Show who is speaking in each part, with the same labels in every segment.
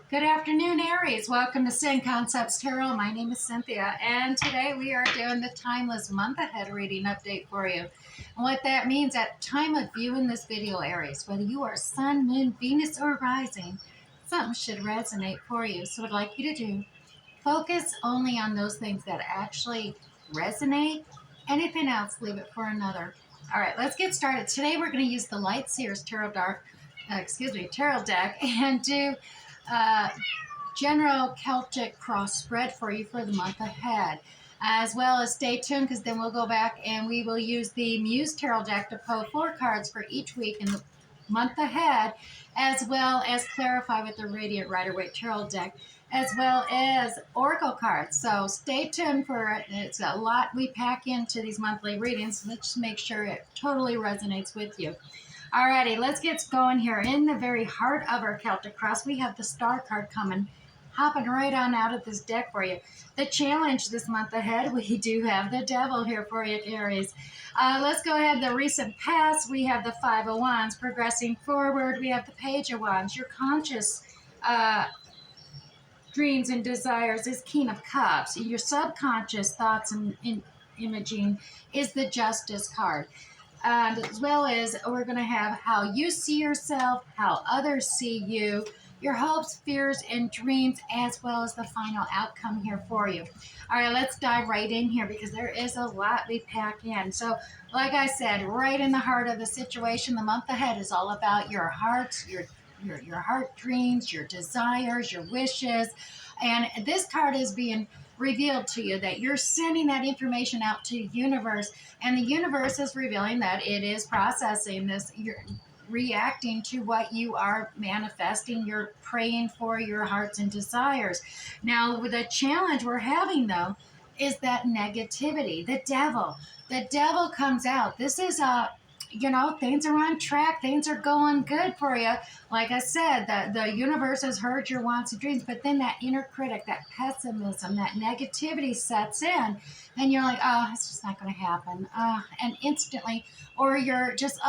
Speaker 1: Good afternoon, Aries. Welcome to Sin Concepts Tarot. My name is Cynthia, and today we are doing the Timeless Month Ahead reading update for you. And what that means at time of viewing this video, Aries, whether you are Sun, Moon, Venus, or Rising, something should resonate for you. So what I'd like you to do, focus only on those things that actually resonate. Anything else, leave it for another. All right, let's get started. Today we're going to use the Light Seers Tarot deck and do uh, general Celtic cross spread for you for the month ahead. As well as stay tuned because then we'll go back and we will use the Muse Tarot deck to pull 4 cards for each week in the month ahead, as well as clarify with the Radiant Rider-Waite Tarot deck, as well as Oracle cards. So stay tuned for it. It's a lot we pack into these monthly readings. Let's make sure it totally resonates with you. Alrighty, let's get going here. In the very heart of our Celtic cross, we have the Star card coming, hopping right on out of this deck for you. The challenge this month ahead, we do have the Devil here for you, Aries. Let's go ahead. The recent past, we have the Five of Wands. Progressing forward, we have the Page of Wands. Your conscious dreams and desires is King of Cups. Your subconscious thoughts and imaging is the Justice card. And as well as we're going to have how you see yourself, how others see you, your hopes, fears, and dreams, as well as the final outcome here for you. All right, let's dive right in here because there is a lot we pack in. So, like I said, right in the heart of the situation, the month ahead is all about your hearts, your heart dreams, your desires, your wishes. And this card is being revealed to you that you're sending that information out to the universe, and the universe is revealing that it is processing this. You're reacting to what you are manifesting. You're praying for your hearts and desires. Now, the challenge we're having, though, is that negativity. The devil comes out. This is things are on track. Things are going good for you. Like I said, the universe has heard your wants and dreams, but then that inner critic, that pessimism, that negativity sets in, and you're like, oh, it's just not going to happen. And instantly, or you're just,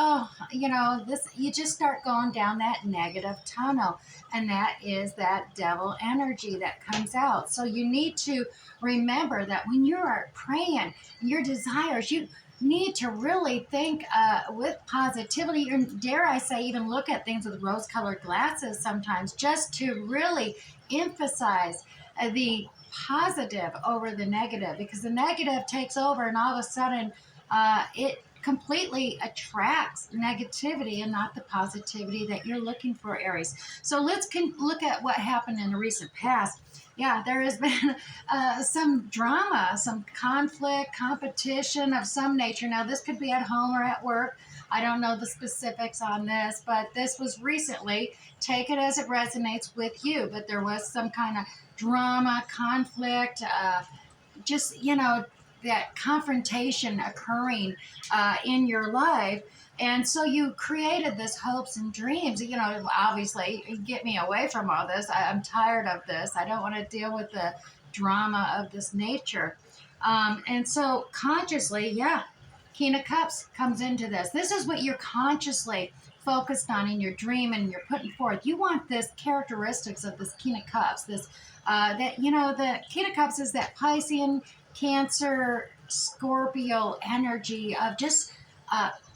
Speaker 1: you just start going down that negative tunnel, and that is that devil energy that comes out. So you need to remember that when you are praying, your desires, you need to really think with positivity, and dare I say, even look at things with rose-colored glasses sometimes, just to really emphasize the positive over the negative, because the negative takes over, and all of a sudden it completely attracts negativity and not the positivity that you're looking for, Aries. So let's look at what happened in the recent past. Yeah, there has been some drama, some conflict, competition of some nature. Now, this could be at home or at work. I don't know the specifics on this, but this was recently. Take it as it resonates with you. But there was some kind of drama, conflict, that confrontation occurring in your life. And so you created this hopes and dreams. Obviously, get me away from all this. I'm tired of this. I don't want to deal with the drama of this nature. And so consciously, King of Cups comes into this. This is what you're consciously focused on in your dream, and you're putting forth. You want this characteristics of this King of Cups. The King of Cups is that Piscean, Cancer, Scorpio energy of just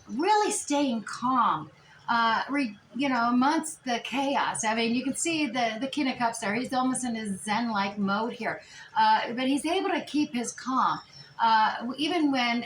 Speaker 1: really staying calm, amongst the chaos. I mean, you can see the King of Cups there. He's almost in his Zen-like mode here, but he's able to keep his calm, even when,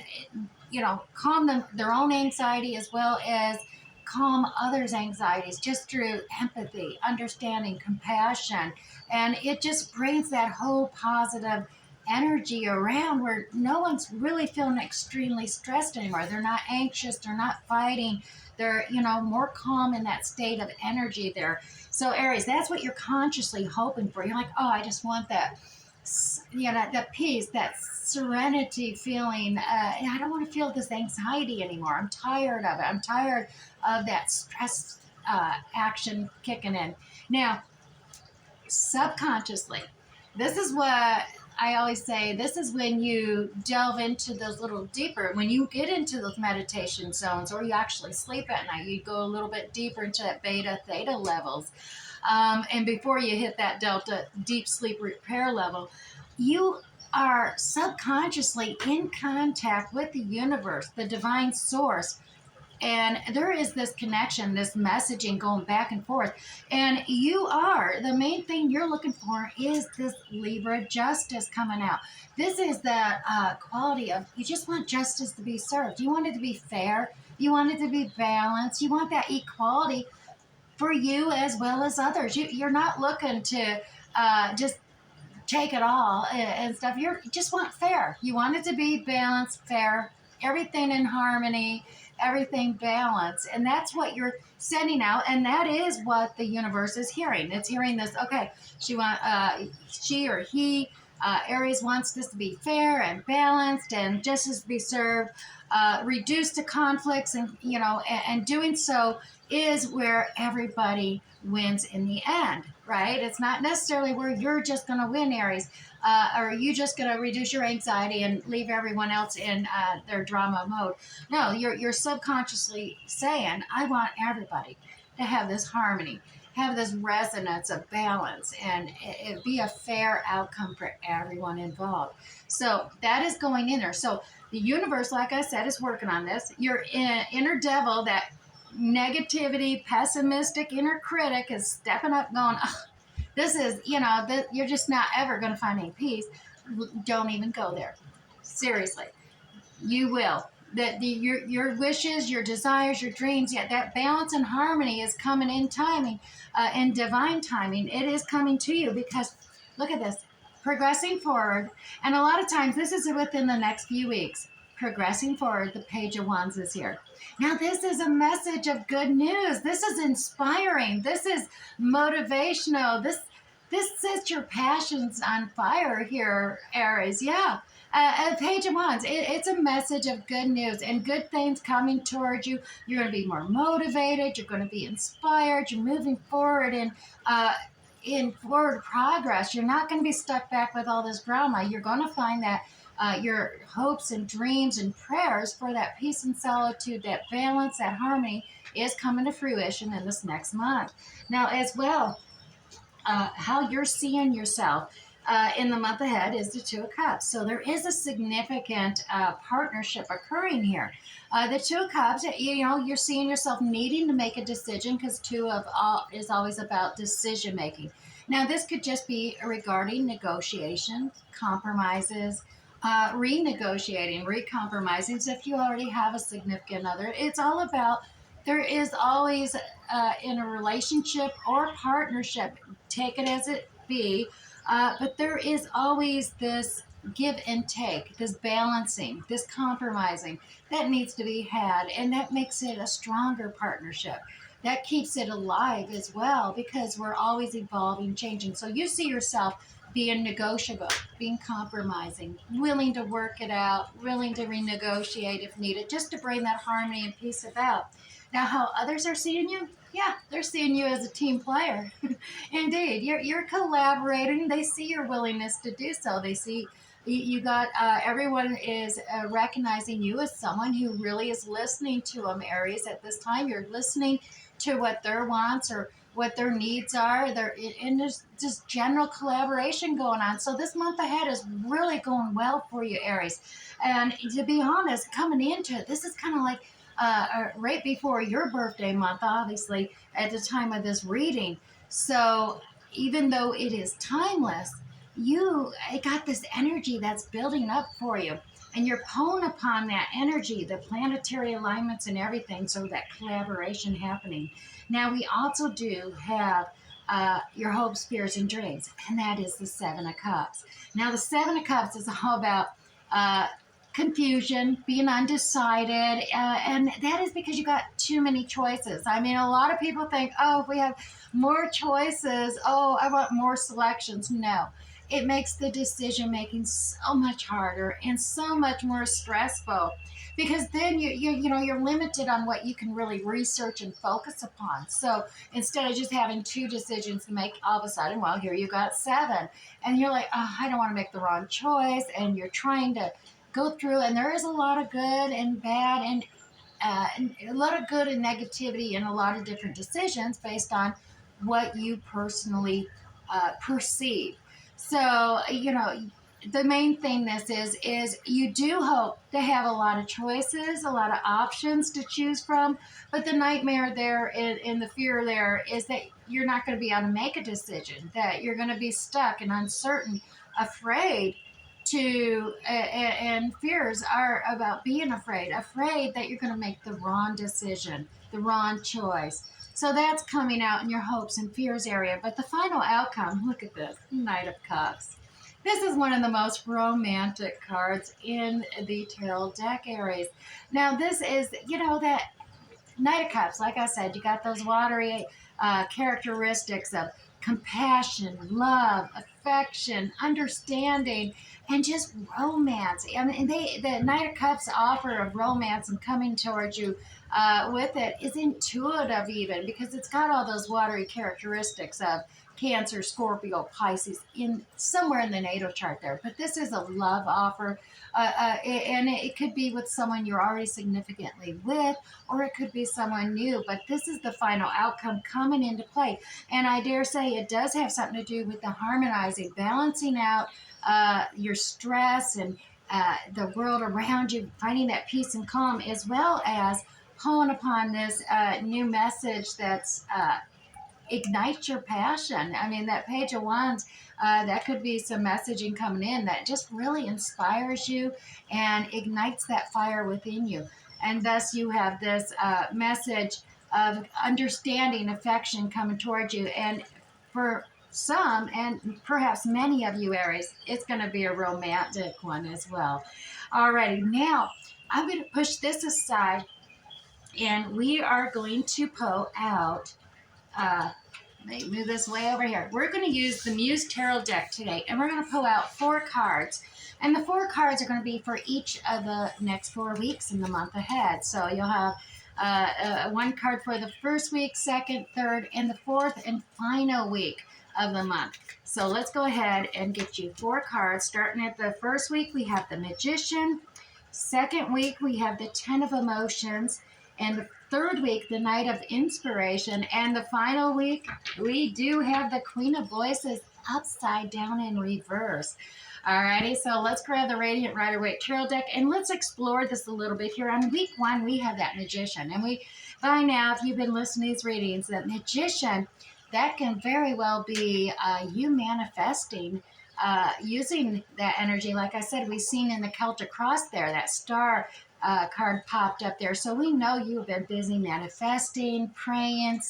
Speaker 1: calm their own anxiety as well as calm others' anxieties, just through empathy, understanding, compassion, and it just brings that whole positive energy around where no one's really feeling extremely stressed anymore. They're not anxious. They're not fighting. They're, more calm in that state of energy there. So Aries, that's what you're consciously hoping for. You're like, oh, I just want that, that peace, that serenity feeling. I don't want to feel this anxiety anymore. I'm tired of it. I'm tired of that stress action kicking in. Now, subconsciously, this is what I always say this is when you delve into those little deeper, when you get into those meditation zones, or you actually sleep at night, you go a little bit deeper into that beta theta levels. And before you hit that delta deep sleep repair level, you are subconsciously in contact with the universe, the divine source, and there is this connection, this messaging going back and forth. And you are, the main thing you're looking for is this Libra justice coming out. This is that quality of, you just want justice to be served. You want it to be fair. You want it to be balanced. You want that equality for you as well as others. You're not looking to just take it all and stuff. You just want fair. You want it to be balanced, fair, everything in harmony, everything balanced. And that's what you're sending out. And that is what the universe is hearing. It's hearing this, okay, she or he, Aries wants this to be fair and balanced and justice to be served, reduced to conflicts, and, and doing so is where everybody wins in the end, right? It's not necessarily where you're just going to win, Aries, or you just going to reduce your anxiety and leave everyone else in their drama mode. No, you're subconsciously saying, I want everybody to have this harmony, have this resonance of balance, and it be a fair outcome for everyone involved. So that is going in there. So the universe, like I said, is working on this. Your inner devil, that negativity, pessimistic inner critic, is stepping up going, oh, this is, you're just not ever going to find any peace. Don't even go there. Seriously. You will. Your wishes, your desires, your dreams, yet that balance and harmony is coming in timing, in divine timing. It is coming to you because, look at this, progressing forward. And a lot of times, this is within the next few weeks. Progressing forward, the Page of Wands is here. Now, this is a message of good news. This is inspiring. This is motivational. This sets your passions on fire here, Aries. Yeah. Page of Wands, it's a message of good news and good things coming towards you. You're going to be more motivated. You're going to be inspired. You're moving forward in forward progress. You're not going to be stuck back with all this drama. You're going to find that your hopes and dreams and prayers for that peace and solitude, that balance, that harmony is coming to fruition in this next month. Now, as well, how you're seeing yourself in the month ahead is the Two of Cups. So there is a significant partnership occurring here. The Two of Cups, you're seeing yourself needing to make a decision because Two of all is always about decision making. Now, this could just be regarding negotiation, compromises, renegotiating, recompromising. So if you already have a significant other, it's all about, there is always in a relationship or partnership, take it as it be, but there is always this give and take, this balancing, this compromising that needs to be had, and that makes it a stronger partnership. That keeps it alive as well because we're always evolving, changing. So you see yourself being negotiable, being compromising, willing to work it out, willing to renegotiate if needed, just to bring that harmony and peace about. Now, how others are seeing you? Yeah, they're seeing you as a team player. Indeed, you're collaborating. They see your willingness to do so. They see you got everyone is recognizing you as someone who really is listening to them, Aries. At this time, you're listening to what their wants or what their needs are. And there's just general collaboration going on. So this month ahead is really going well for you, Aries. And to be honest, coming into it, this is kind of like right before your birthday month, obviously, at the time of this reading. So even though it is timeless, it got this energy that's building up for you. And you're pulling upon that energy, the planetary alignments and everything, so that collaboration happening. Now, we also do have your hopes, fears, and dreams, and that is the Seven of Cups. Now, the Seven of Cups is all about confusion, being undecided, and that is because you got too many choices. I mean, a lot of people think, oh, if we have more choices, oh, I want more selections. No, it makes the decision making so much harder and so much more stressful because then you're limited on what you can really research and focus upon. So instead of just having two decisions to make, all of a sudden, well, here you got seven, and you're like, oh, I don't want to make the wrong choice, and you're trying to go through, and there is a lot of good and bad, and a lot of good and negativity, and a lot of different decisions based on what you personally perceive. So, the main thing this is you do hope to have a lot of choices, a lot of options to choose from, but the nightmare there and the fear there is that you're not going to be able to make a decision, that you're going to be stuck and uncertain, afraid to and fears are about being afraid that you're going to make the wrong decision, the wrong choice. So that's coming out in your hopes and fears area. But the final outcome, look at this, Knight of Cups. This is one of the most romantic cards in the tarot deck, Aries. Now, this is, that Knight of Cups, like I said, you got those watery characteristics of compassion, love, affection, understanding, and just romance. I mean, the Knight of Cups offer of romance and coming towards you with it is intuitive, even because it's got all those watery characteristics of Cancer, Scorpio, Pisces in somewhere in the natal chart there. But this is a love offer, and it could be with someone you're already significantly with, or it could be someone new. But this is the final outcome coming into play, and I dare say it does have something to do with the harmonizing, balancing out your stress and the world around you, finding that peace and calm, as well as pulling upon this new message that's ignite your passion. I mean, that Page of Wands, that could be some messaging coming in that just really inspires you and ignites that fire within you. And thus you have this message of understanding, affection coming towards you. And for some, and perhaps many of you, Aries, it's going to be a romantic one as well. Alrighty, now I'm going to push this aside, and we are going to pull out let me move this way over here. We're going to use the Muse Tarot deck today, and we're going to pull out 4 cards. And the 4 cards are going to be for each of the next 4 weeks in the month ahead. So you'll have one card for the first week, second, third, and the fourth and final week of the month. So let's go ahead and get you 4 cards. Starting at the first week, we have the Magician. Second week, we have the Ten of Emotions. And the third week, the Knight of Inspiration. And the final week, we do have the Queen of Voices upside down in reverse. Alrighty, so let's grab the Radiant Rider-Waite Tarot deck, and let's explore this a little bit here. On week 1, we have that Magician. And by now, if you've been listening to these readings, that Magician, that can very well be you manifesting using that energy. Like I said, we've seen in the Celtic Cross there, that star card popped up there. So we know you've been busy manifesting, praying,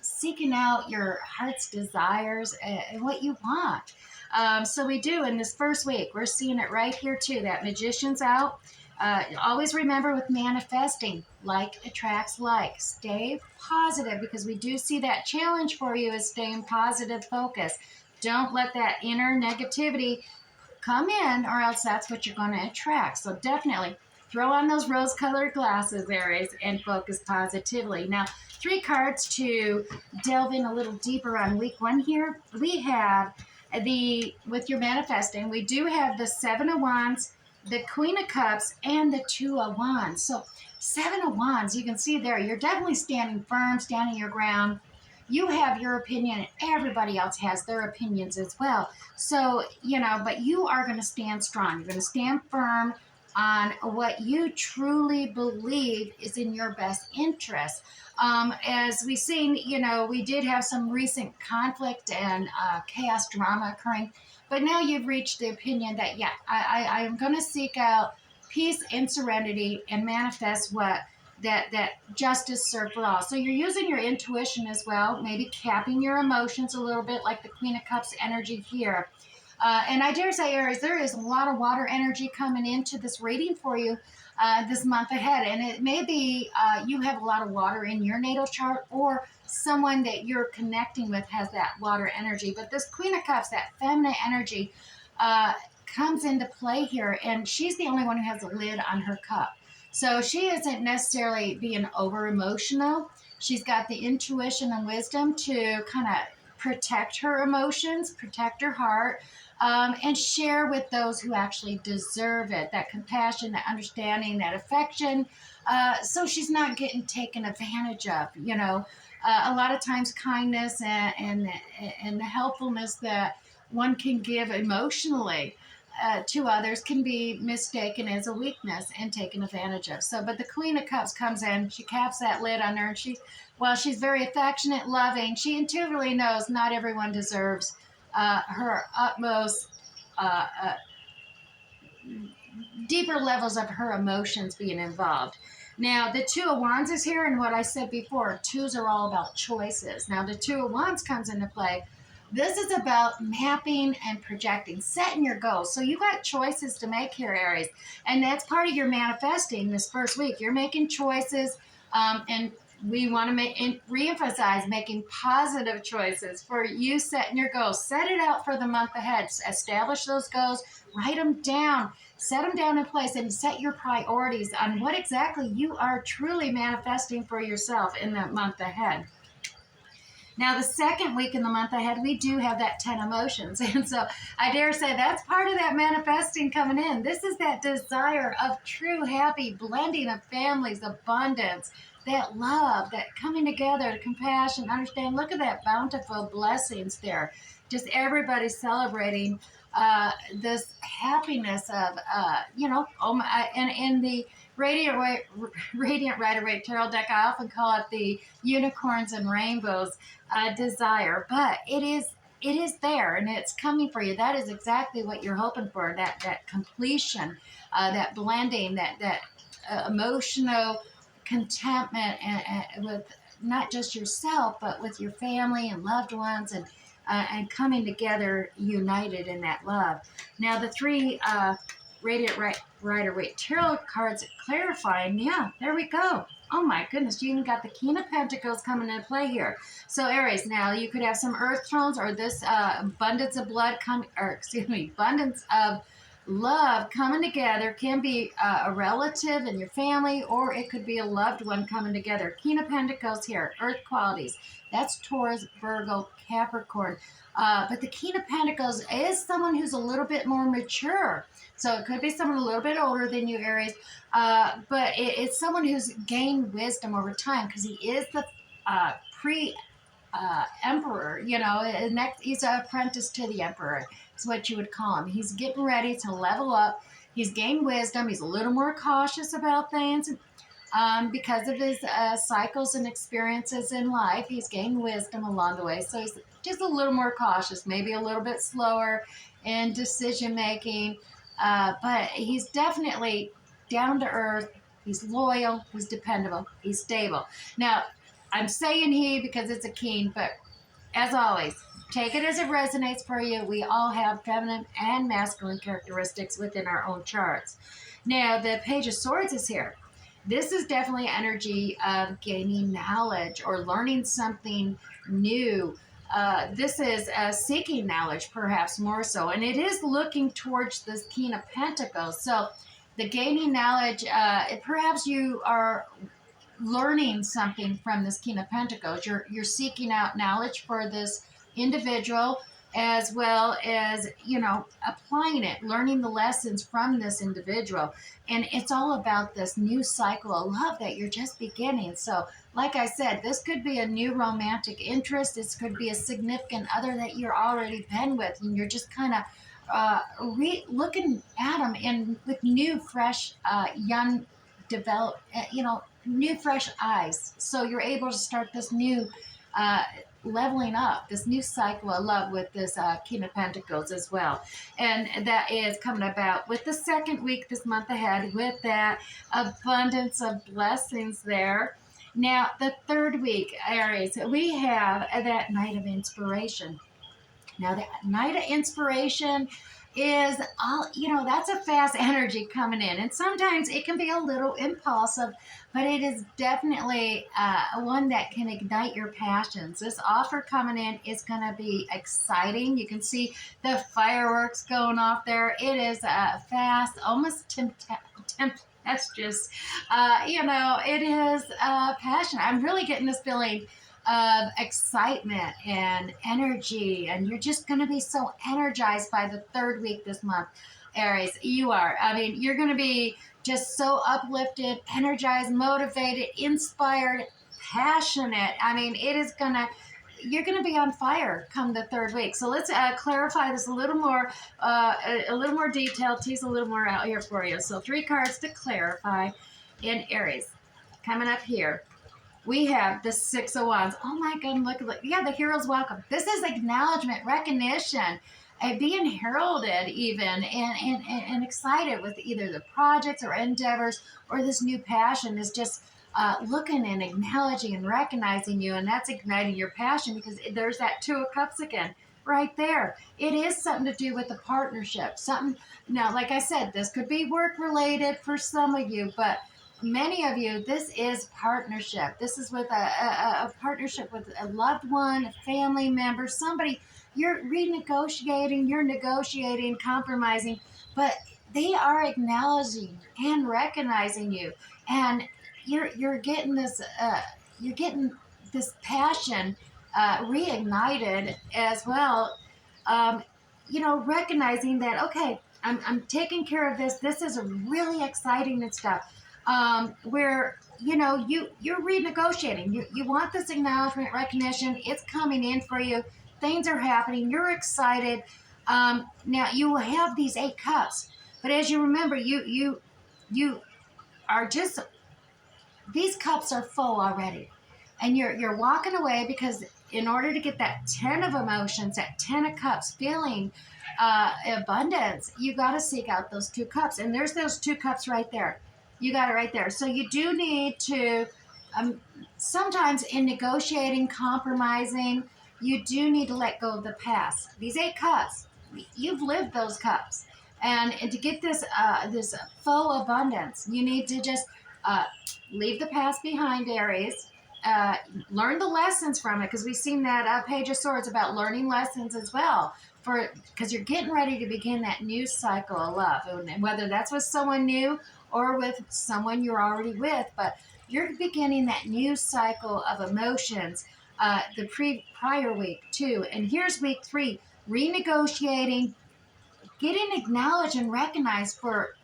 Speaker 1: seeking out your heart's desires and what you want. So we do in this first week, we're seeing it right here too. That Magician's out. Always remember with manifesting, like attracts like. Stay positive, because we do see that challenge for you is staying positive, focus. Don't let that inner negativity come in, or else that's what you're going to attract. So definitely throw on those rose-colored glasses, Aries, and focus positively. Now, 3 cards to delve in a little deeper on week 1 here. We have with your manifesting, we do have the 7 of Wands, the Queen of Cups, and the 2 of Wands. So 7 of Wands, you can see there, you're definitely standing firm, standing your ground. You have your opinion, and everybody else has their opinions as well. So, but you are going to stand strong. You're going to stand firm on what you truly believe is in your best interest. As we've seen, we did have some recent conflict and chaos drama occurring, but now you've reached the opinion that, I am going to seek out peace and serenity and manifest what that justice served for all. So you're using your intuition as well, maybe capping your emotions a little bit, like the Queen of Cups energy here. And I dare say, Aries, there is a lot of water energy coming into this reading for you this month ahead. And it may be you have a lot of water in your natal chart, or someone that you're connecting with has that water energy. But this Queen of Cups, that feminine energy, comes into play here, and she's the only one who has a lid on her cup. So she isn't necessarily being over emotional. She's got the intuition and wisdom to kind of protect her emotions, protect her heart, and share with those who actually deserve it, that compassion, that understanding, that affection. So she's not getting taken advantage of, you know. A lot of times kindness and the helpfulness that one can give emotionally to others can be mistaken as a weakness and taken advantage of. So, but the Queen of Cups comes in, she caps that lid on her, and while she's very affectionate, loving, she intuitively knows not everyone deserves her utmost uh, uh, deeper levels of her emotions being involved. Now, the Two of Wands is here, and what I said before, twos are all about choices. Now, the Two of Wands comes into play. This is about mapping and projecting, setting your goals. So you got choices to make here, Aries, and that's part of your manifesting this first week. You're making choices, and we want to re-emphasize making positive choices for you setting your goals. Set it out for the month ahead. Establish those goals, write them down, set them down in place, and set your priorities on what exactly you are truly manifesting for yourself in that month ahead. Now, the second week in the month ahead, we do have that 10 emotions. And so I dare say that's part of that manifesting coming in. This is that desire of true, happy blending of families, abundance, that love, that coming together, the compassion, understand. Look at that bountiful blessings there. Just everybody celebrating this happiness of, oh my, and in the Radiant Rider-Waite Tarot deck, I often call it the unicorns and rainbows desire, but it is there and it's coming for you. That is exactly what you're hoping for, that completion, that blending, that emotional contentment and with not just yourself but with your family and loved ones, and coming together united in that love. Now, the three Radiant Rider-Waite Tarot cards clarifying, yeah, there we go. Oh my goodness, you even got the King of Pentacles coming into play here. So Aries, now you could have some earth tones, or this abundance of abundance of love coming together. Can be a relative in your family, or it could be a loved one coming together. King of Pentacles here, earth qualities. That's Taurus, Virgo, Capricorn. But the King of Pentacles is someone who's a little bit more mature. So it could be someone a little bit older than you, Aries, but it's someone who's gained wisdom over time, because he is the emperor, he's an apprentice to the emperor. Is what you would call him. He's getting ready to level up. He's gained wisdom. He's a little more cautious about things. Because of his cycles and experiences in life, he's gained wisdom along the way. So he's just a little more cautious, maybe a little bit slower in decision making. But he's definitely down to earth. He's loyal. He's dependable. He's stable. Now, I'm saying he because it's a king, but as always, take it as it resonates for you. We all have feminine and masculine characteristics within our own charts. Now, the Page of Swords is here. This is definitely energy of gaining knowledge or learning something new. This is seeking knowledge, perhaps more so. And it is looking towards this King of Pentacles. So the gaining knowledge, perhaps you are learning something from this King of Pentacles. You're seeking out knowledge for this individual, as well as, applying it, learning the lessons from this individual. And it's all about this new cycle of love that you're just beginning. So, like I said, this could be a new romantic interest. This could be a significant other that you're already been with, and you're just kind of looking at them and with new, fresh, young, develop, new, fresh eyes. So you're able to start this new leveling up, this new cycle of love with this King of Pentacles as well. And that is coming about with the second week this month ahead, with that abundance of blessings there. Now, the third week, Aries, we have that Night of Inspiration. Now, that Night of Inspiration is all, that's a fast energy coming in. And sometimes it can be a little impulsive, but it is definitely one that can ignite your passions. This offer coming in is going to be exciting. You can see the fireworks going off there. It is fast, almost tempestuous. It is passion. I'm really getting this feeling of excitement and energy, and you're just going to be so energized by the third week this month, Aries. You are. I mean, you're going to be just so uplifted, energized, motivated, inspired, passionate. I mean, you're going to be on fire come the third week. So let's clarify this a little more, a little more detail, tease a little more out here for you. So 3 cards to clarify in Aries. Coming up here, we have the 6 of Wands. Oh my God, look. Yeah, the hero's welcome. This is acknowledgement, recognition, being heralded even, and excited with either the projects or endeavors or this new passion is just looking and acknowledging and recognizing you. And that's igniting your passion because there's that 2 of Cups again. Right there. It is something to do with the partnership. Something, now, like I said, this could be work related for some of you, but many of you, this is partnership. This is with a partnership with a loved one, a family member, somebody. You're renegotiating, you're negotiating, compromising, but they are acknowledging and recognizing you, and you're getting this passion reignited as well. Recognizing that, okay, I'm taking care of this. This is really exciting and stuff. Where you're renegotiating. You want this acknowledgement, recognition. It's coming in for you. Things are happening. You're excited. Now you have these 8 cups, but as you remember, you are just, these cups are full already, and you're walking away because in order to get that 10 of emotions, that 10 of cups feeling abundance, you got to seek out those 2 cups, and there's those 2 cups right there. You got it right there. So you do need to, sometimes in negotiating, compromising, you do need to let go of the past. These 8 cups, you've lived those cups. And to get this full abundance, you need to just leave the past behind, Aries. Learn the lessons from it, because we've seen that Page of Swords about learning lessons as well, because you're getting ready to begin that new cycle of love, and whether that's with someone new or with someone you're already with, but you're beginning that new cycle of emotions the prior week too. And here's week 3, renegotiating, getting acknowledged and recognized for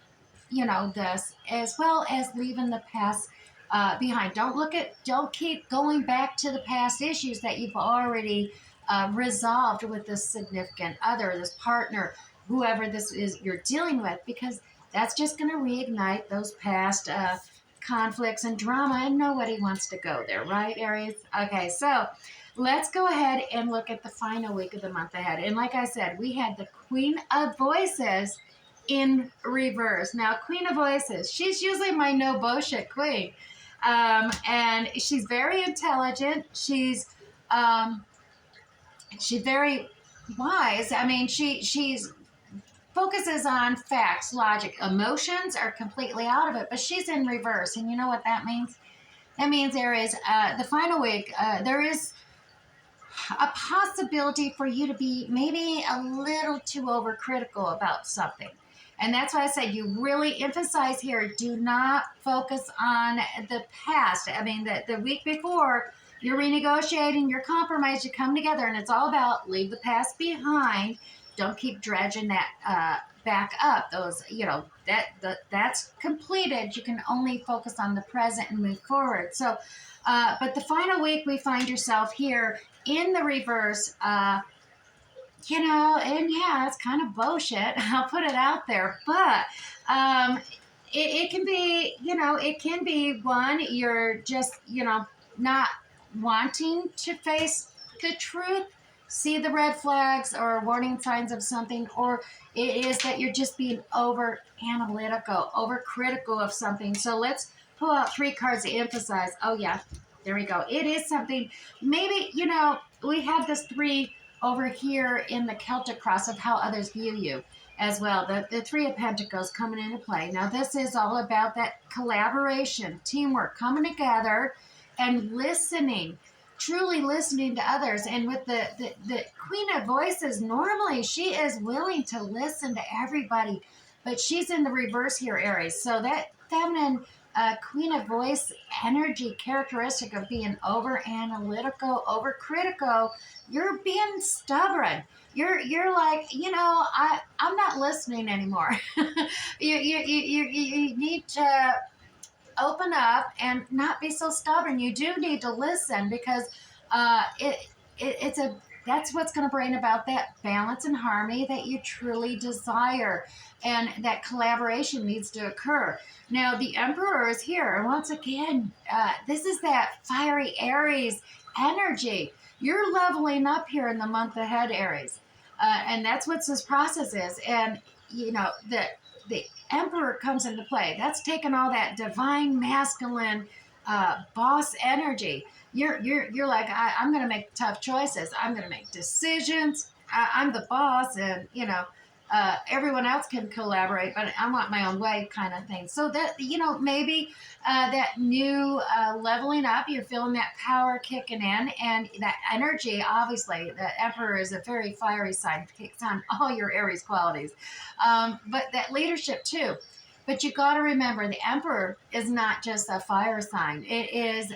Speaker 1: this, as well as leaving the past behind. Don't keep going back to the past issues that you've already resolved with this significant other, this partner, whoever this is you're dealing with, because that's just going to reignite those past conflicts and drama, and nobody wants to go there, right, Aries? Okay, so let's go ahead and look at the final week of the month ahead. And like I said, we had the Queen of Voices in reverse. Now, Queen of Voices, she's usually my no bullshit queen. And she's very intelligent. She's very wise. I mean, she's focuses on facts, logic. Emotions are completely out of it, but she's in reverse. And you know what that means? That means there is the final week, there is a possibility for you to be maybe a little too overcritical about something. And that's why I said you really emphasize here, do not focus on the past. I mean, the week before, you're renegotiating, you're compromised, you come together, and it's all about leave the past behind. Don't keep dredging that back up. Those, that's completed. You can only focus on the present and move forward. So, but the final week, we find yourself here in the reverse, and yeah, it's kind of bullshit. I'll put it out there, but it can be, it can be one, you're just, not wanting to face the truth, see the red flags or warning signs of something, or it is that you're just being over analytical, over critical of something. So let's pull out 3 cards to emphasize. Oh yeah, there we go. It is something, maybe, we have this 3 over here in the Celtic cross of how others view you. as well. The Three of Pentacles coming into play. Now, this is all about that collaboration, teamwork, coming together and listening, truly listening to others. And with the Queen of Voices, normally she is willing to listen to everybody, but she's in the reverse here, Aries. So that feminine Queen of Voice energy characteristic of being over analytical, over critical, you're being stubborn. You're like, I'm not listening anymore. You need to open up and not be so stubborn. You do need to listen, because it's a that's what's going to bring about that balance and harmony that you truly desire, and that collaboration needs to occur. Now, the Emperor is here, and once again, this is that fiery Aries energy. You're leveling up here in the month ahead, Aries, and that's what this process is. And the Emperor comes into play. That's taking all that divine masculine boss energy. You're like, I'm going to make tough choices. I'm going to make decisions. I'm the boss, and everyone else can collaborate, but I want my own way, kind of thing. So that maybe that new leveling up, you're feeling that power kicking in, and that energy. Obviously, the Emperor is a very fiery sign, takes on all your Aries qualities, but that leadership too. But you got to remember, the Emperor is not just a fire sign. It is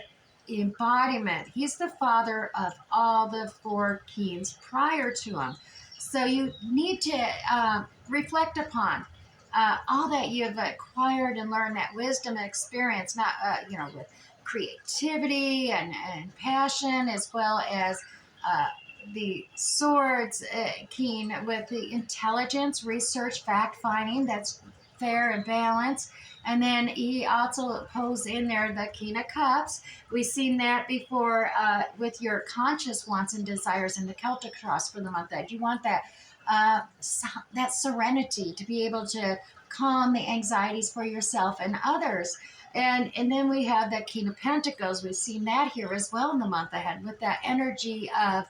Speaker 1: embodiment. He's the father of all the four kings prior to him. So you need to reflect upon all that you've acquired and learned, that wisdom and experience, not with creativity and passion, as well as the swords keen with the intelligence, research, fact finding. That's fair and balanced. And then he also pulls in there the King of Cups. We've seen that before with your conscious wants and desires in the Celtic cross for the month that you want that that serenity to be able to calm the anxieties for yourself and others. And then we have that King of Pentacles. We've seen that here as well in the month ahead, with that energy of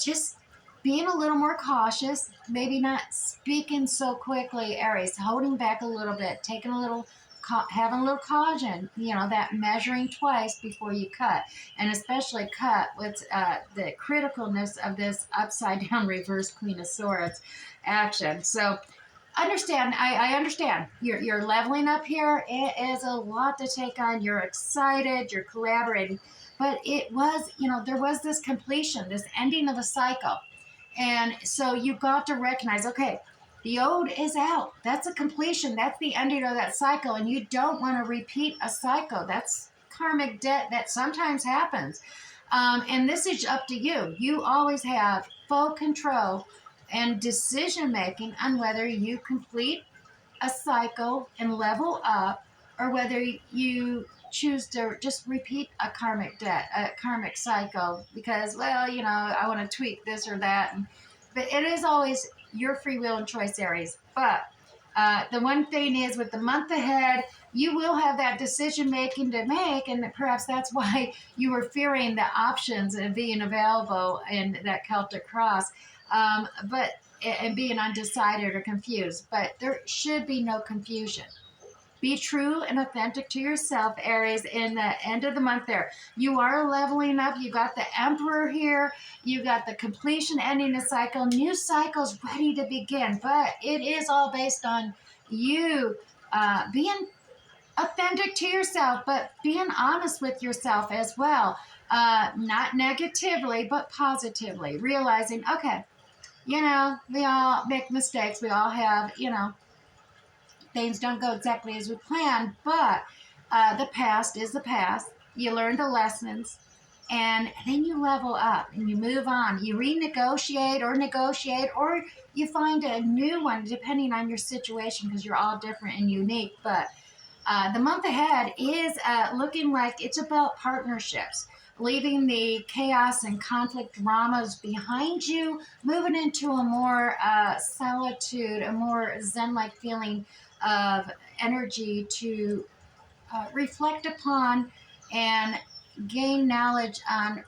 Speaker 1: just being a little more cautious, maybe not speaking so quickly, Aries, holding back a little bit, taking a little, having a little caution, that measuring twice before you cut, and especially cut with the criticalness of this upside down reverse Queen of Swords action. So I understand. You're leveling up here. It is a lot to take on. You're excited. You're collaborating. But it was, there was this completion, this ending of a cycle. And so you got to recognize, okay, the old is out. That's a completion. That's the ending of that cycle. And you don't want to repeat a cycle. That's karmic debt that sometimes happens. And this is up to you. You always have full control and decision making on whether you complete a cycle and level up, or whether you choose to just repeat a karmic debt, a karmic cycle, because, I want to tweak this or that. But it is always your free will and choice, Aries. But the one thing is, with the month ahead, you will have that decision making to make, and perhaps that's why you were fearing the options of being available in that Celtic cross, and being undecided or confused. But there should be no confusion. Be true and authentic to yourself, Aries, in the end of the month there. You are leveling up. You got the Emperor here. You got the completion, ending a cycle. New cycles ready to begin. But it is all based on you being authentic to yourself, but being honest with yourself as well. Not negatively, but positively. Realizing, okay, we all make mistakes. We all have, things don't go exactly as we planned, but the past is the past. You learn the lessons, and then you level up and you move on. You renegotiate or negotiate, or you find a new one depending on your situation, because you're all different and unique. But the month ahead is looking like it's about partnerships, leaving the chaos and conflict dramas behind you, moving into a more solitude, a more Zen-like feeling of energy to reflect upon and gain knowledge on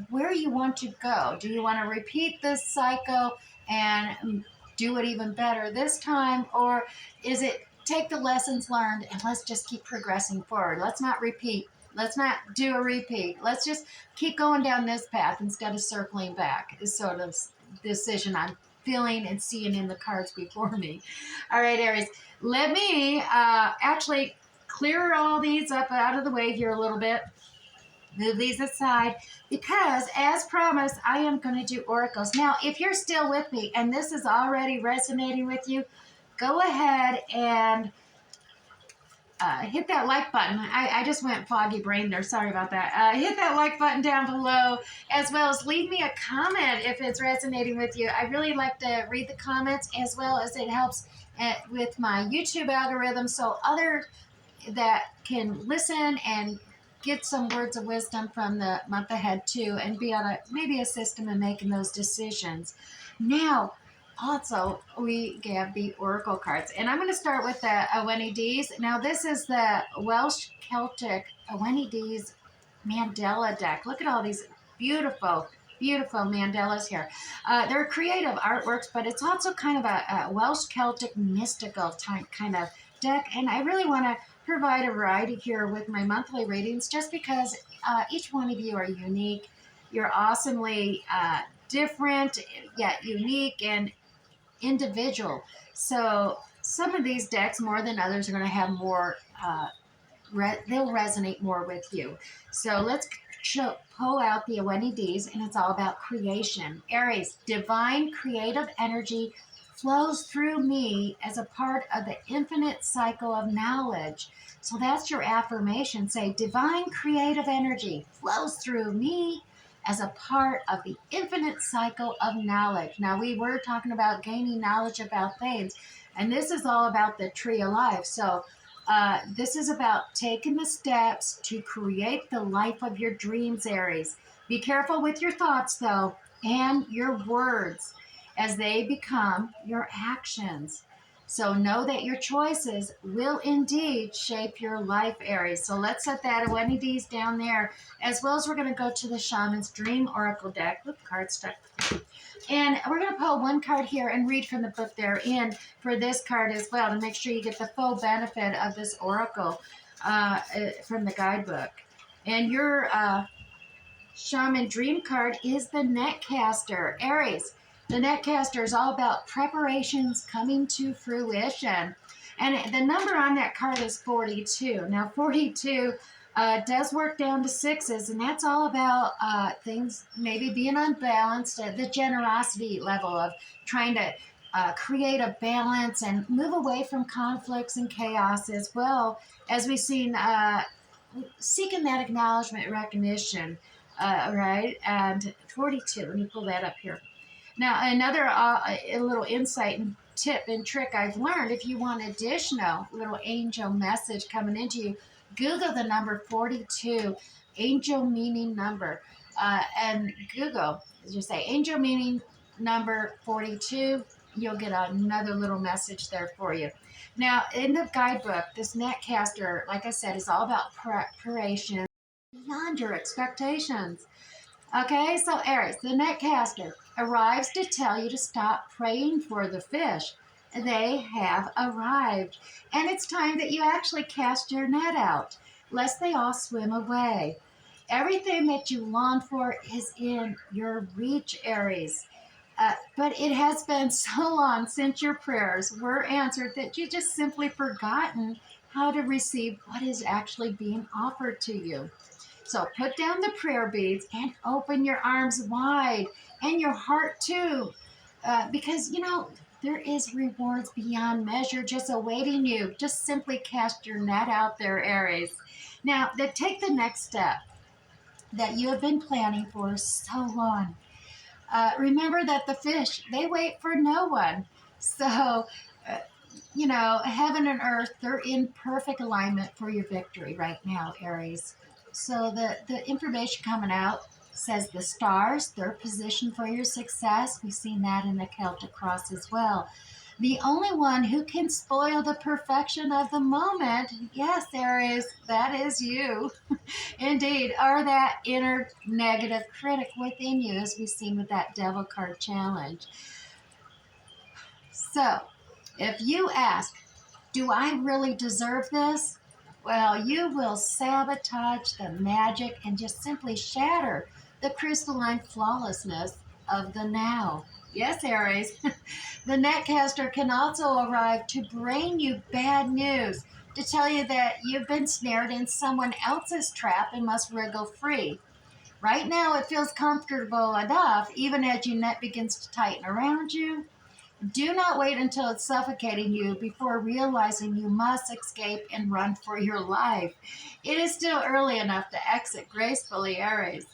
Speaker 1: where you want to go. Do you want to repeat this cycle and do it even better this time? Or is it take the lessons learned and let's just keep progressing forward? Let's not repeat. Let's not do a repeat. Let's just keep going down this path instead of circling back, is sort of decision I'm feeling and seeing in the cards before me. All right, Aries, let me actually clear all these up out of the way here a little bit. Move these aside because, as promised, I am going to do oracles. Now, if you're still with me and this is already resonating with you, go ahead and hit that like button. I just went foggy brain there. Sorry about that. Hit that like button down below, as well as leave me a comment if it's resonating with you. I really like to read the comments, as well as it helps with my YouTube algorithm, so others that can listen and get some words of wisdom from the month ahead too, and be able to maybe assist them in making those decisions. Now, also, we have the oracle cards, and I'm going to start with the Aweni D's. Now, this is the Welsh Celtic Aweni D's Mandela deck. Look at all these beautiful, beautiful mandalas here. They're creative artworks, but it's also kind of a Welsh Celtic mystical type kind of deck, and I really want to provide a variety here with my monthly readings, just because each one of you are unique. You're awesomely different, yet unique and individual. So some of these decks, more than others, are going to have more, they'll resonate more with you. So let's pull out the Aweni D's, and it's all about creation. Aries, divine creative energy flows through me as a part of the infinite cycle of knowledge. So that's your affirmation. Say, divine creative energy flows through me as a part of the infinite cycle of knowledge. Now, we were talking about gaining knowledge about things, and this is all about the tree of life. So this is about taking the steps to create the life of your dreams, Aries. Be careful with your thoughts, though, and your words, as they become your actions. So know that your choices will indeed shape your life, Aries. So let's set that Aweni D's down there, as well as we're going to go to the Shaman's Dream Oracle deck. Look, card stuck. And we're going to pull one card here and read from the book they're in for this card as well, to make sure you get the full benefit of this oracle from the guidebook. And your Shaman Dream card is the Netcaster. Aries, the Netcaster is all about preparations coming to fruition. And the number on that card is 42. Now, 42 does work down to sixes, and that's all about things maybe being unbalanced, the generosity level of trying to create a balance and move away from conflicts and chaos, as well as we've seen seeking that acknowledgement, recognition. Right, and 42. Let me pull that up here. Now, another a little insight and tip and trick I've learned: if you want additional little angel message coming into you, Google the number 42, angel meaning number, and Google, just say angel meaning number 42. You'll get another little message there for you. Now, in the guidebook, this Netcaster, like I said, is all about preparation beyond your expectations. Okay, so Aries, the Netcaster arrives to tell you to stop praying for the fish. They have arrived, and it's time that you actually cast your net out, lest they all swim away. Everything that you long for is in your reach, Aries. But it has been so long since your prayers were answered that you just simply forgotten how to receive what is actually being offered to you. So put down the prayer beads and open your arms wide, and your heart too, because, you know, there is rewards beyond measure just awaiting you. Just simply cast your net out there, Aries. Now, take the next step that you have been planning for so long. Remember that the fish, they wait for no one. So, you know, heaven and earth, they're in perfect alignment for your victory right now, Aries. So the information coming out says the stars, they're positioned for your success. We've seen that in the Celtic cross as well. The only one who can spoil the perfection of the moment, yes, Aries, that is you, indeed, are that inner negative critic within you, as we've seen with that Devil card challenge. So, if you ask, do I really deserve this? Well, you will sabotage the magic and just simply shatter the crystalline flawlessness of the now. Yes, Aries. The netcaster can also arrive to bring you bad news, to tell you that you've been snared in someone else's trap and must wriggle free. Right now, it feels comfortable enough, even as your net begins to tighten around you. Do not wait until it's suffocating you before realizing you must escape and run for your life. It is still early enough to exit gracefully, Aries.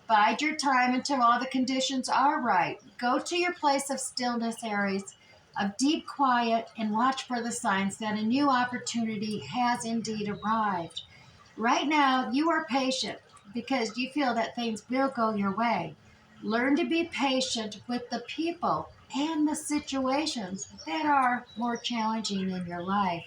Speaker 1: Bide your time until all the conditions are right. Go to your place of stillness, Aries, of deep quiet, and watch for the signs that a new opportunity has indeed arrived. Right now, you are patient because you feel that things will go your way. Learn to be patient with the people and the situations that are more challenging in your life.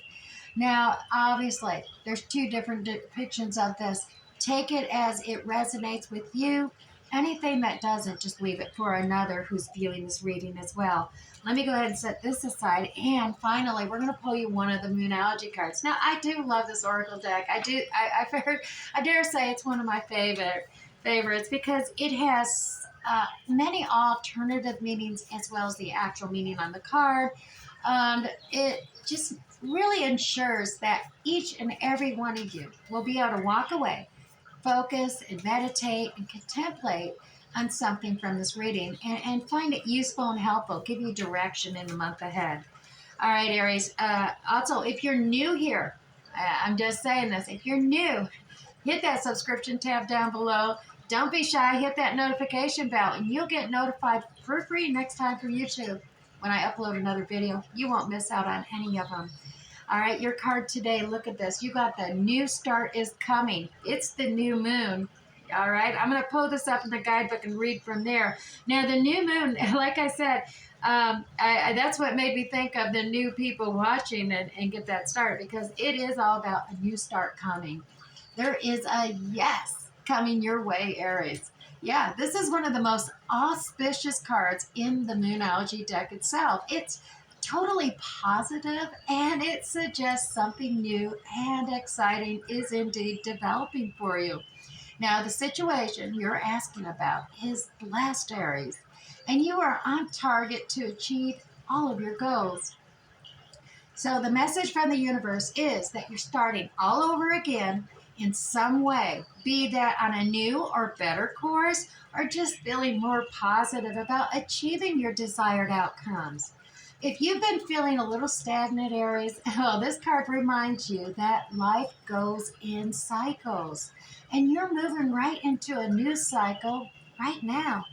Speaker 1: Now, obviously, there's two different depictions of this. Take it as it resonates with you. Anything that doesn't, just leave it for another who's viewing this reading as well. Let me go ahead and set this aside. And finally, we're going to pull you one of the Moonology cards. Now, I do love this Oracle deck. I dare say it's one of my favorites because it has many alternative meanings as well as the actual meaning on the card. And it just really ensures that each and every one of you will be able to walk away, focus and meditate and contemplate on something from this reading and find it useful and helpful, give you direction in the month ahead. All right, Aries. Also, if you're new here, I'm just saying this, if you're new, hit that subscription tab down below. Don't be shy, hit that notification bell, and you'll get notified for free next time from YouTube when I upload another video. You won't miss out on any of them. All right, your card today, look at this. You got the new start is coming. It's the new moon. All right, I'm going to pull this up in the guidebook and read from there. Now, the new moon, like I said, that's what made me think of the new people watching and get that start, because it is all about a new start coming. There is a yes coming your way, Aries. Yeah, this is one of the most auspicious cards in the Moonology deck itself. It's totally positive, and it suggests something new and exciting is indeed developing for you. Now, the situation you're asking about is blessed, Aries, and you are on target to achieve all of your goals. So the message from the universe is that you're starting all over again in some way, be that on a new or better course, or just feeling more positive about achieving your desired outcomes. If you've been feeling a little stagnant, Aries, well, this card reminds you that life goes in cycles, and you're moving right into a new cycle right now.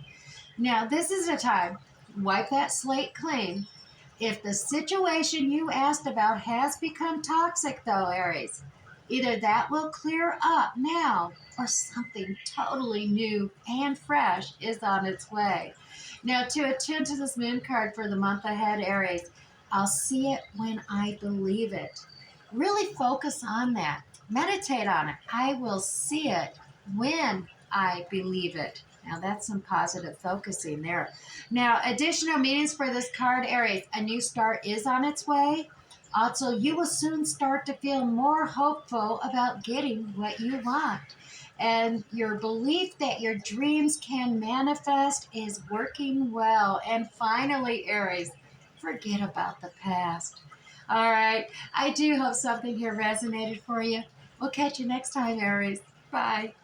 Speaker 1: Now, this is a time, wipe that slate clean. If the situation you asked about has become toxic, though, Aries, either that will clear up now or something totally new and fresh is on its way. Now, to attend to this moon card for the month ahead, Aries, I'll see it when I believe it. Really focus on that. Meditate on it. I will see it when I believe it. Now, that's some positive focusing there. Now, additional meanings for this card, Aries. A new start is on its way. Also, you will soon start to feel more hopeful about getting what you want. And your belief that your dreams can manifest is working well. And finally, Aries, forget about the past. All right. I do hope something here resonated for you. We'll catch you next time, Aries. Bye.